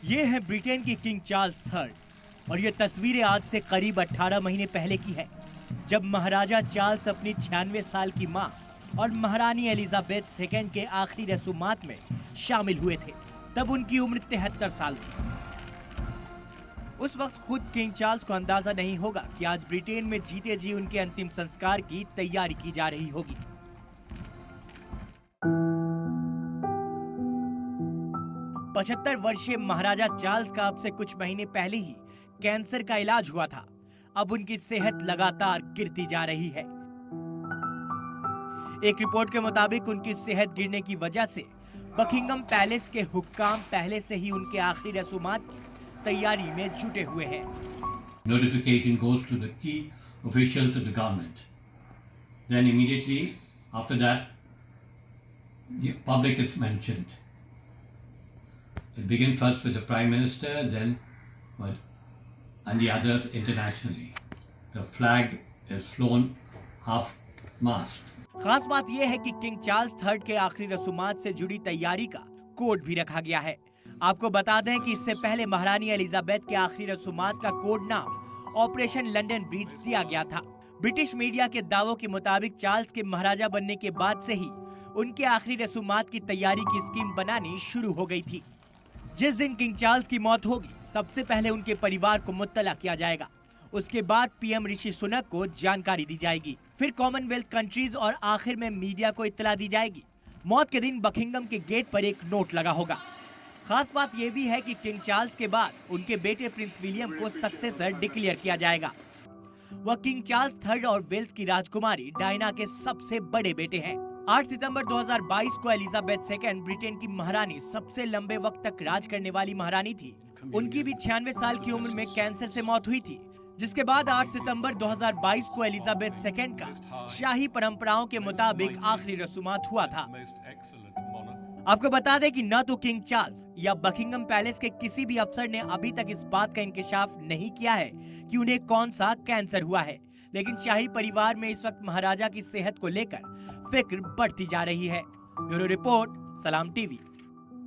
ये है ब्रिटेन की किंग चार्ल्स थर्ड और ये तस्वीरें आज से करीब 18 महीने पहले की है, जब महाराजा चार्ल्स अपनी 96 साल की मां और महारानी एलिजाबेथ सेकेंड के आखिरी रसूमात में शामिल हुए थे। तब उनकी उम्र 73 साल थी। उस वक्त खुद किंग चार्ल्स को अंदाजा नहीं होगा कि आज ब्रिटेन में जीते जी उनके अंतिम संस्कार की तैयारी की जा रही होगी। 75 वर्षीय महाराजा चार्ल्स का अब से कुछ महीने पहले ही कैंसर का इलाज हुआ था। अब उनकी सेहत लगातार गिरती जा रही है। एक रिपोर्ट के मुताबिक उनकी सेहत गिरने की वजह से बकिंगम पैलेस के हुक्काम पहले से ही उनके आखिरी रसूमात की तैयारी में जुटे हुए हैं। Notification goes to the key officials of the government. Then immediately after that, the public is mentioned. It begins first with the Prime Minister, then and the others internationally. The flag is flown half-mast. खास बात यह है कि king Charles third के आखिरी रसूमात से जुड़ी तैयारी का कोड भी रखा गया है। आपको बता दें कि इससे पहले महारानी एलिजाबेथ के आखिरी रसूमात का कोड नाम ऑपरेशन लंदन ब्रिज दिया गया था। ब्रिटिश मीडिया के दावों के मुताबिक चार्ल्स के महाराजा बनने के बाद से ही उनके आखिरी रसूमात की तैयारी की स्कीम बनानी शुरू हो गई थी। जिस दिन किंग चार्ल्स की मौत होगी, सबसे पहले उनके परिवार को मुत्तला किया जाएगा। उसके बाद पीएम ऋषि सुनक को जानकारी दी जाएगी, फिर कॉमनवेल्थ कंट्रीज और आखिर में मीडिया को इत्तला दी जाएगी। मौत के दिन बकिंगम के गेट पर एक नोट लगा होगा। खास बात यह भी है कि किंग चार्ल्स के बाद उनके बेटे प्रिंस विलियम को सक्सेसर डिक्लेयर किया जाएगा। वह किंग चार्ल्स थर्ड और वेल्स की राजकुमारी डायना के सबसे बड़े बेटे हैं। 8 सितंबर 2022 को एलिजाबेथ सेकेंड ब्रिटेन की महारानी, सबसे लंबे वक्त तक राज करने वाली महारानी थी। उनकी भी 96 साल की उम्र में कैंसर से मौत हुई थी, जिसके बाद 8 सितंबर 2022 को एलिजाबेथ सेकेंड का शाही परंपराओं के मुताबिक आखिरी रसूमात हुआ था। आपको बता दें कि न तो किंग चार्ल्स या बकिंगम पैलेस के किसी भी अफसर ने अभी तक इस बात का इंकशाफ नहीं किया है कि उन्हें कौन सा कैंसर हुआ है, लेकिन शाही परिवार में इस वक्त महाराजा की सेहत को लेकर फिक्र बढ़ती जा रही है। ब्यूरो रिपोर्ट, सलाम टीवी।